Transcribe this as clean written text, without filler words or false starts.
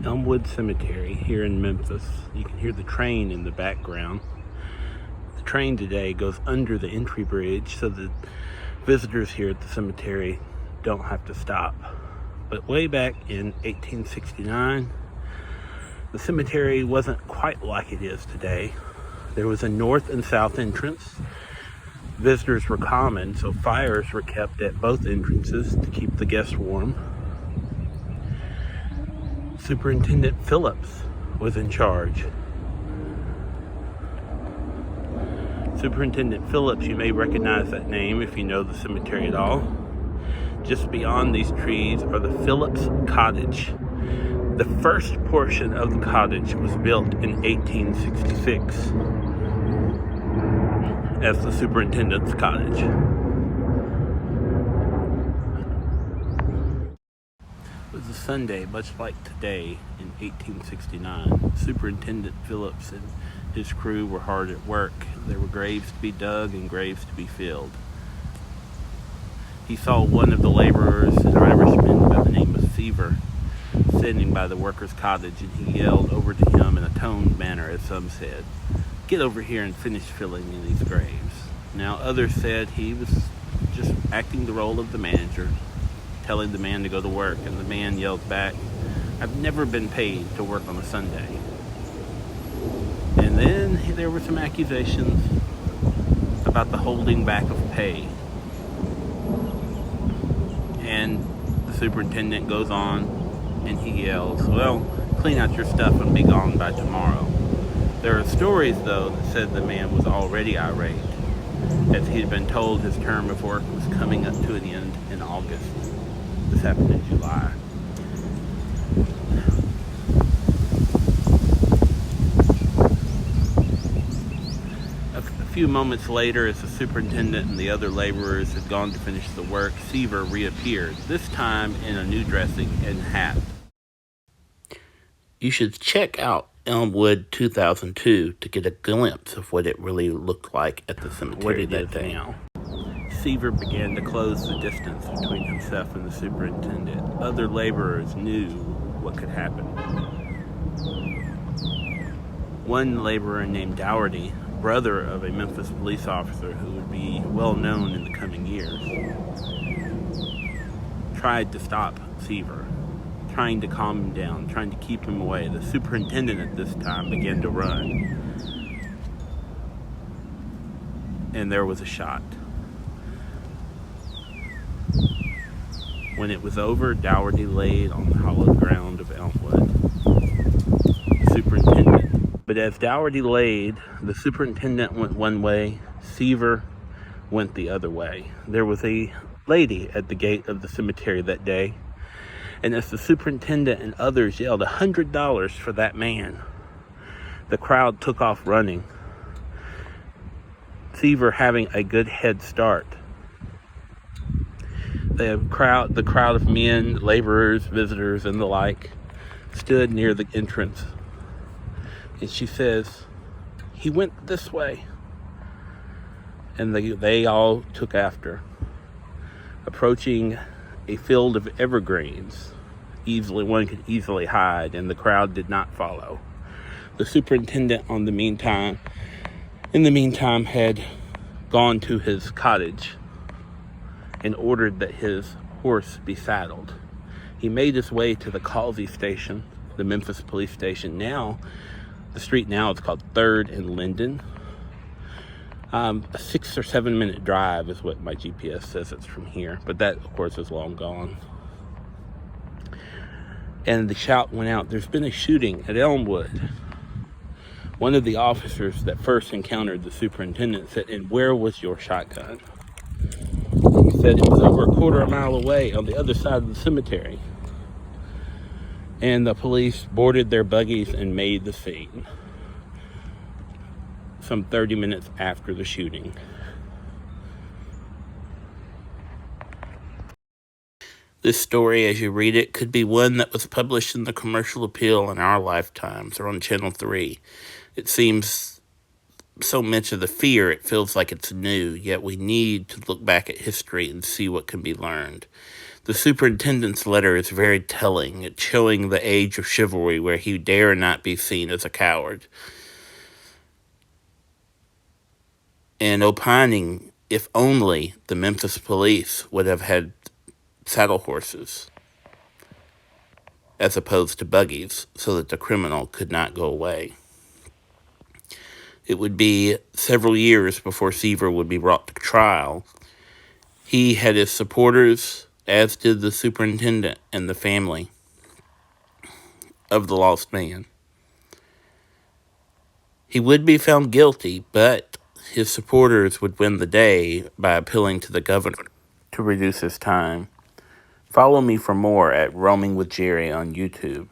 Elmwood Cemetery here in Memphis. You can hear the train in the background. The train today goes under the entry bridge so that visitors here at the cemetery don't have to stop. But way back in 1869, the cemetery wasn't quite like it is today. There was a north and south entrance. Visitors were common, so fires were kept at both entrances to keep the guests warm. Superintendent Phillips was in charge. Superintendent Phillips, you may recognize that name if you know the cemetery at all. Just beyond these trees are the Phillips Cottage. The first portion of the cottage was built in 1866 as the superintendent's cottage. It was a Sunday, much like today in 1869. Superintendent Phillips and his crew were hard at work. There were graves to be dug and graves to be filled. He saw one of the laborers, an Irishman by the name of Seaver, standing by the workers' cottage, and he yelled over to him in a toned manner, as some said, "Get over here and finish filling in these graves." Now others said he was just acting the role of the manager, telling the man to go to work, and the man yelled back, "I've never been paid to work on a Sunday." And then there were some accusations about the holding back of pay. And the superintendent goes on and he yells, "Well, clean out your stuff and be gone by tomorrow." There are stories, though, that said the man was already irate, as he had been told his term of work was coming up to an end in August. This happened in July. A few moments later, as the superintendent and the other laborers had gone to finish the work, Seaver reappeared, this time in a new dressing and hat. You should check out Elmwood 2002 to get a glimpse of what it really looked like at the cemetery that day. Seaver began to close the distance between himself and the superintendent. Other laborers knew what could happen. One laborer named Dougherty, brother of a Memphis police officer who would be well known in the coming years, tried to stop Seaver, trying to calm him down, trying to keep him away. The superintendent at this time began to run, and there was a shot. When it was over, Dougherty laid on the hallowed ground of Elmwood. The superintendent. But as Dougherty laid, the superintendent went one way, Seaver went the other way. There was a lady at the gate of the cemetery that day, and as the superintendent and others yelled $100 for that man, the crowd took off running, Seaver having a good head start. The crowd of men, laborers, visitors, and the like stood near the entrance. And she says, "He went this way." And they all took after, approaching a field of evergreens. One could easily hide, and the crowd did not follow. The superintendent, in the meantime, had gone to his cottage and ordered that his horse be saddled. He made his way to the Causey station, the Memphis police station. Now, the street now is called 3rd and Linden. A 6 or 7 minute drive is what my GPS says it's from here, but that, of course, is long gone. And the shout went out, "There's been a shooting at Elmwood." One of the officers that first encountered the superintendent said, "And where was your shotgun?" He said, "It was over a quarter mile away on the other side of the cemetery." And the police boarded their buggies and made the scene some 30 minutes after the shooting. This story, as you read it, could be one that was published in the Commercial Appeal in our lifetimes or on Channel 3. It seems so much of the fear, it feels like it's new, yet we need to look back at history and see what can be learned. The superintendent's letter is very telling. It's showing the age of chivalry where he dare not be seen as a coward, and opining if only the Memphis police would have had saddle horses as opposed to buggies so that the criminal could not go away. It would be several years before Seaver would be brought to trial. He had his supporters, as did the superintendent and the family of the lost man. He would be found guilty, but his supporters would win the day by appealing to the governor to reduce his time. Follow me for more at Roaming with Jerry on YouTube.